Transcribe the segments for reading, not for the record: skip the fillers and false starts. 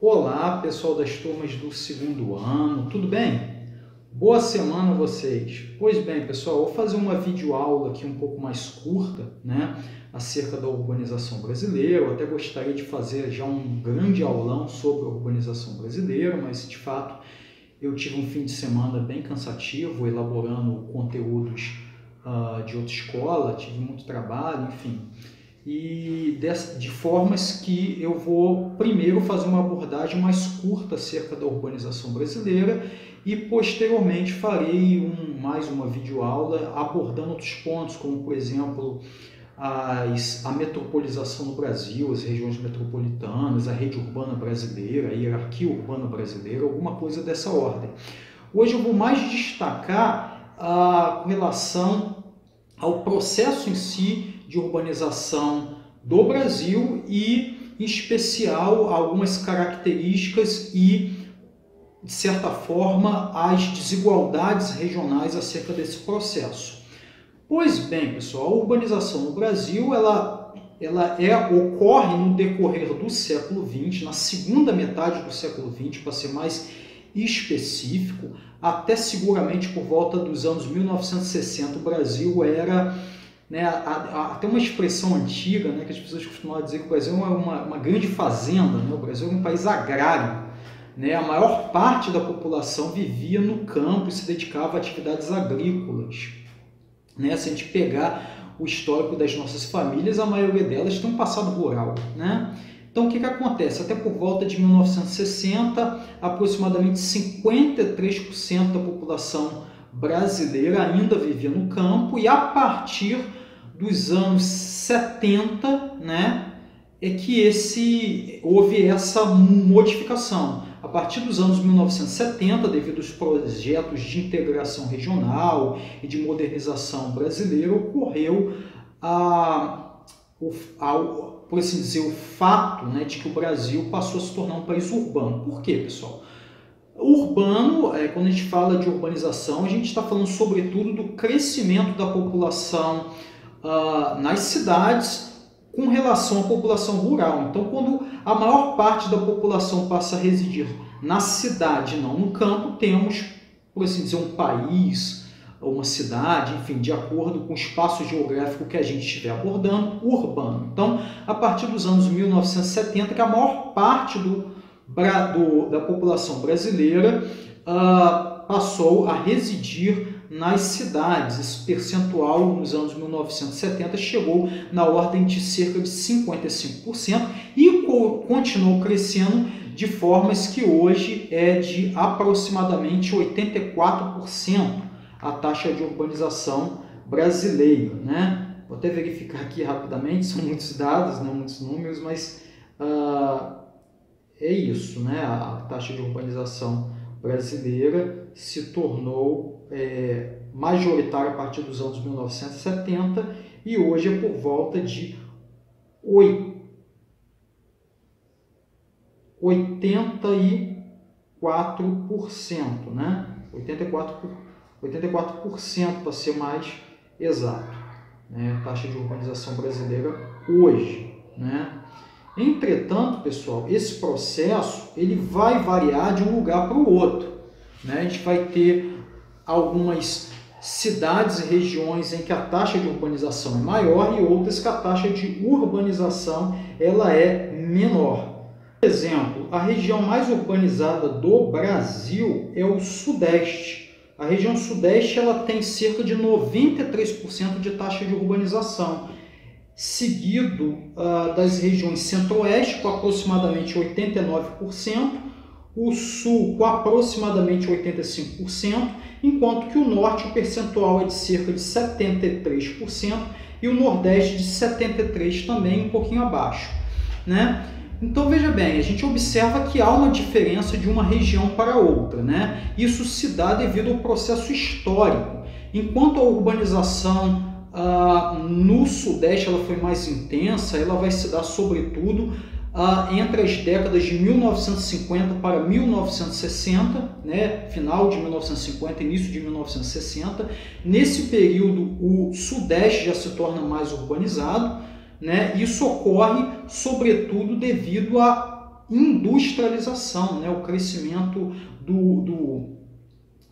Olá, pessoal das turmas do segundo ano, tudo bem? Boa semana a vocês! Pois bem, pessoal, vou fazer uma videoaula aqui um pouco mais curta, acerca da urbanização brasileira. Eu até gostaria de fazer já um grande aulão sobre a urbanização brasileira, mas de fato eu tive um fim de semana bem cansativo, elaborando conteúdos de outra escola, tive muito trabalho, enfim. E de formas que eu vou primeiro fazer uma abordagem mais curta acerca da urbanização brasileira e posteriormente farei mais uma videoaula abordando outros pontos, como por exemplo a metropolização no Brasil, as regiões metropolitanas, a rede urbana brasileira, a hierarquia urbana brasileira, alguma coisa dessa ordem. Hoje eu vou mais destacar com relação ao processo em si de urbanização do Brasil e, em especial, algumas características e, de certa forma, as desigualdades regionais acerca desse processo. Pois bem, pessoal, a urbanização no Brasil ela ocorre no decorrer do século XX, na segunda metade do século XX, para ser mais específico, até seguramente por volta dos anos 1960, o Brasil era... Até uma expressão antiga, que as pessoas costumavam dizer que o Brasil é uma grande fazenda, o Brasil é um país agrário. A maior parte da população vivia no campo e se dedicava a atividades agrícolas. Se a gente pegar o histórico das nossas famílias, a maioria delas tem um passado rural. Então, o que acontece? Até por volta de 1960, aproximadamente 53% da população brasileira ainda vivia no campo, e a partir dos anos 70, é que houve essa modificação. A partir dos anos 1970, devido aos projetos de integração regional e de modernização brasileira, ocorreu por assim dizer, o fato de que o Brasil passou a se tornar um país urbano. Por quê, pessoal? Urbano, quando a gente fala de urbanização, a gente está falando sobretudo do crescimento da população nas cidades com relação à população rural. Então, quando a maior parte da população passa a residir na cidade, não no campo, temos, por assim dizer, um país, uma cidade, enfim, de acordo com o espaço geográfico que a gente estiver abordando, urbano. Então, a partir dos anos 1970, que a maior parte da população brasileira passou a residir nas cidades. Esse percentual nos anos 1970 chegou na ordem de cerca de 55% e continuou crescendo de formas que hoje é de aproximadamente 84% a taxa de urbanização brasileira. Vou até verificar aqui rapidamente, são muitos dados, muitos números, mas é isso, a taxa de urbanização brasileira se tornou majoritária a partir dos anos 1970 e hoje é por volta de 84%, 84% para ser mais exato, a taxa de urbanização brasileira hoje, Entretanto, pessoal, esse processo ele vai variar de um lugar para o outro. A gente vai ter algumas cidades e regiões em que a taxa de urbanização é maior e outras que a taxa de urbanização ela é menor. Por exemplo, a região mais urbanizada do Brasil é o Sudeste. A região Sudeste ela tem cerca de 93% de taxa de urbanização, seguido das regiões Centro-Oeste com aproximadamente 89%, o Sul com aproximadamente 85%, enquanto que o Norte o percentual é de cerca de 73% e o Nordeste de 73% também, um pouquinho abaixo. Então veja bem, a gente observa que há uma diferença de uma região para outra. Isso se dá devido ao processo histórico. Enquanto a urbanização no Sudeste ela foi mais intensa, ela vai se dar sobretudo entre as décadas de 1950 para 1960, final de 1950, início de 1960. Nesse período o Sudeste já se torna mais urbanizado, Isso ocorre sobretudo devido a industrialização, né? O crescimento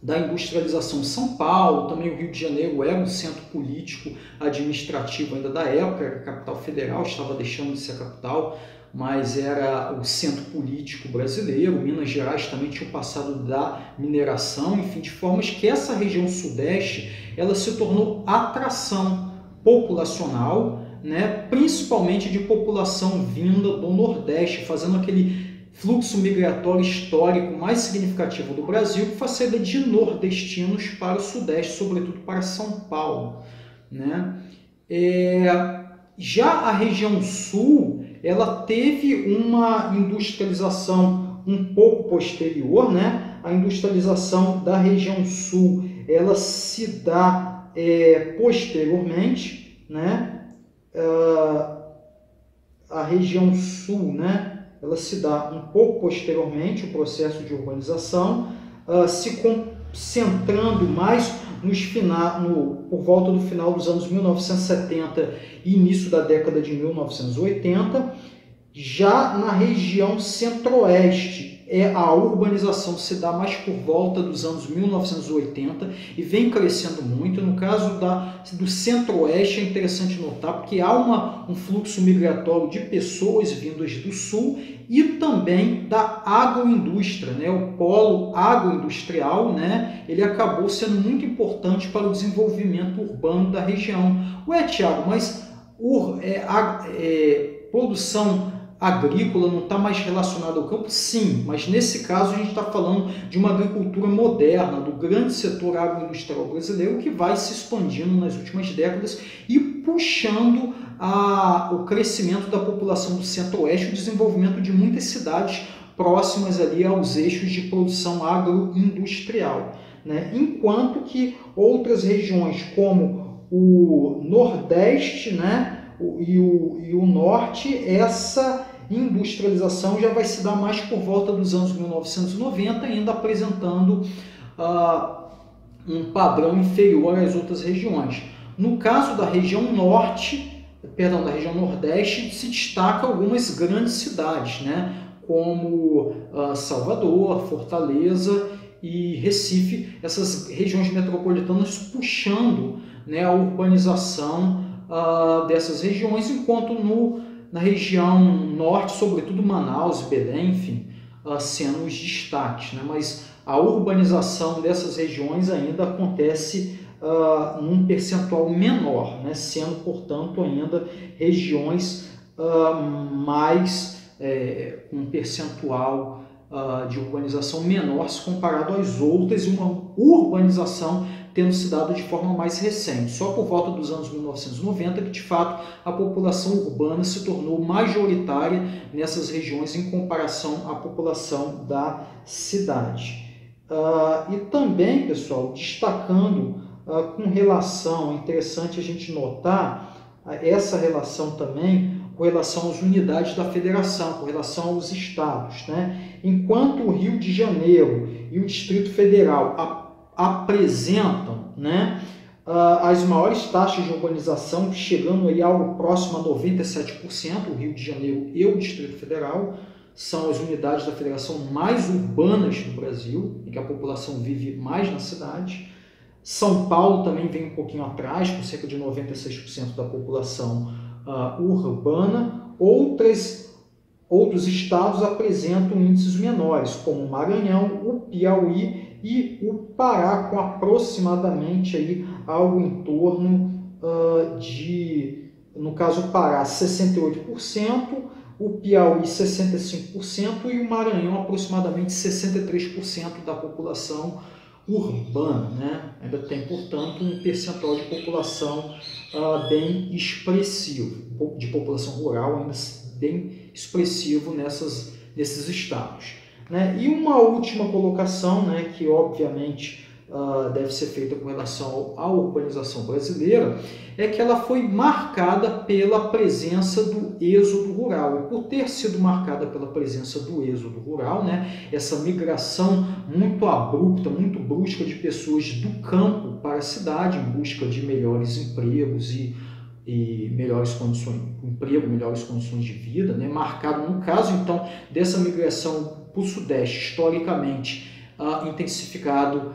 da industrialização de São Paulo, também o Rio de Janeiro era um centro político administrativo ainda da época, era a capital federal, estava deixando de ser a capital, mas era o centro político brasileiro. Minas Gerais também tinha o passado da mineração, enfim, de formas que essa região sudeste ela se tornou atração populacional, né, principalmente de população vinda do Nordeste, fazendo aquele fluxo migratório histórico mais significativo do Brasil, que foi a saída de nordestinos para o Sudeste, sobretudo para São Paulo, né? Já a região Sul, ela teve uma industrialização um pouco posterior, né? A industrialização da região Sul, ela se dá posteriormente, né? A região Sul, né? Ela se dá um pouco posteriormente, o processo de urbanização, se concentrando mais por volta do final dos anos 1970 e início da década de 1980. Já na região centro-oeste, a urbanização se dá mais por volta dos anos 1980 e vem crescendo muito. No caso do centro-oeste é interessante notar, porque há um fluxo migratório de pessoas vindas do sul e também da agroindústria, né? O polo agroindustrial, né? Ele acabou sendo muito importante para o desenvolvimento urbano da região. Ué, Thiago, mas produção agrícola não está mais relacionada ao campo? Sim, mas nesse caso a gente está falando de uma agricultura moderna, do grande setor agroindustrial brasileiro que vai se expandindo nas últimas décadas e puxando o crescimento da população do centro-oeste, o desenvolvimento de muitas cidades próximas ali aos eixos de produção agroindustrial, né? Enquanto que outras regiões como o Nordeste, né, e o Norte, essa industrialização já vai se dar mais por volta dos anos 1990, ainda apresentando um padrão inferior às outras regiões. No caso da região da região Nordeste, se destaca algumas grandes cidades, né, como Salvador, Fortaleza e Recife, essas regiões metropolitanas puxando, né, a urbanização dessas regiões, enquanto na região norte, sobretudo Manaus e Belém, enfim, sendo os destaques, né? Mas a urbanização dessas regiões ainda acontece num percentual menor, né? Sendo, portanto, ainda regiões com um percentual de urbanização menor se comparado às outras, e uma urbanização tendo se dado de forma mais recente. Só por volta dos anos 1990 que, de fato, a população urbana se tornou majoritária nessas regiões em comparação à população da cidade. E também, pessoal, destacando com relação, é interessante a gente notar essa relação também com relação às unidades da federação, com relação aos estados, né? Enquanto o Rio de Janeiro e o Distrito Federal apresentam, né, as maiores taxas de urbanização, chegando aí a algo próximo a 97%, o Rio de Janeiro e o Distrito Federal são as unidades da federação mais urbanas do Brasil, em que a população vive mais na cidade. São Paulo também vem um pouquinho atrás, com cerca de 96% da população urbana. Outros estados apresentam índices menores, como o Maranhão, o Piauí e o Pará, com aproximadamente aí algo em torno no caso o Pará 68%, o Piauí 65% e o Maranhão aproximadamente 63% da população urbana, né? Ainda tem, portanto, um percentual de população bem expressivo, de população rural ainda bem expressivo nesses estados, né? E uma última colocação, né, que obviamente deve ser feita com relação à urbanização brasileira, é que ela foi marcada pela presença do êxodo rural. E por ter sido marcada pela presença do êxodo rural, né, essa migração muito abrupta, muito brusca de pessoas do campo para a cidade em busca de melhores empregos e e melhores condições de emprego, melhores condições de vida, né? Marcado no caso, então, dessa migração para o Sudeste, historicamente intensificado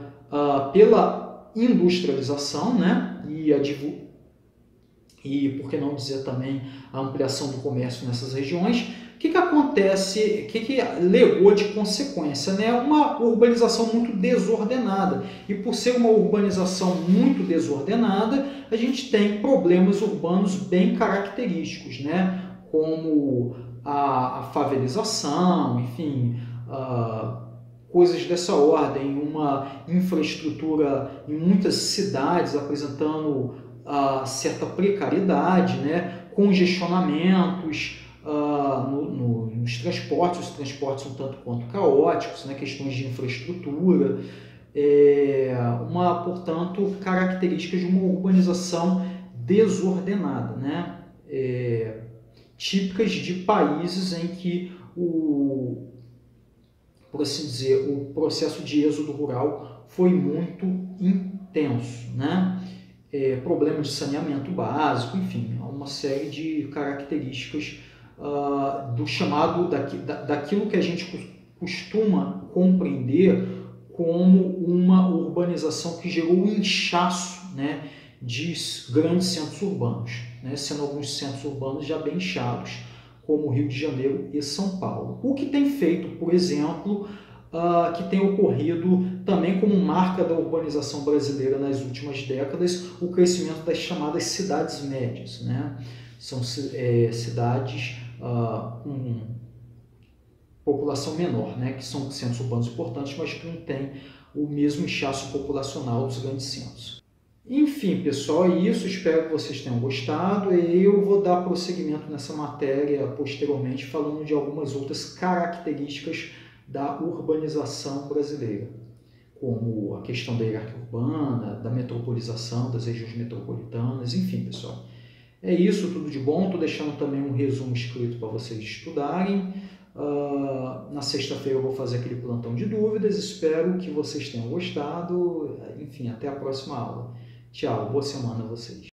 pela industrialização, né? E, por que não dizer também, a ampliação do comércio nessas regiões. O que acontece, o que legou de consequência? Né? Uma urbanização muito desordenada. E por ser uma urbanização muito desordenada, a gente tem problemas urbanos bem característicos, né? Como a favelização, enfim, coisas dessa ordem, uma infraestrutura em muitas cidades apresentando certa precariedade, né? Congestionamentos nos transportes, os transportes um tanto quanto caóticos, né? Questões de infraestrutura, portanto, características de uma urbanização desordenada, né? Típicas de países em que por assim dizer, o processo de êxodo rural foi muito intenso, né? Problemas de saneamento básico, enfim, uma série de características do chamado, daquilo que a gente costuma compreender como uma urbanização que gerou um inchaço, né, de grandes centros urbanos, né, sendo alguns centros urbanos já bem inchados, como Rio de Janeiro e São Paulo. O que tem feito, por exemplo, que tem ocorrido também como marca da urbanização brasileira nas últimas décadas, o crescimento das chamadas cidades médias, né? São cidades com população menor, né? Que são centros urbanos importantes, mas que não têm o mesmo inchaço populacional dos grandes centros. Enfim, pessoal, é isso. Espero que vocês tenham gostado. E eu vou dar prosseguimento nessa matéria posteriormente, falando de algumas outras características da urbanização brasileira, como a questão da hierarquia urbana, da metropolização, das regiões metropolitanas, enfim, pessoal. É isso, tudo de bom. Estou deixando também um resumo escrito para vocês estudarem. Na sexta-feira eu vou fazer aquele plantão de dúvidas. Espero que vocês tenham gostado. Enfim, até a próxima aula. Tchau, boa semana a vocês.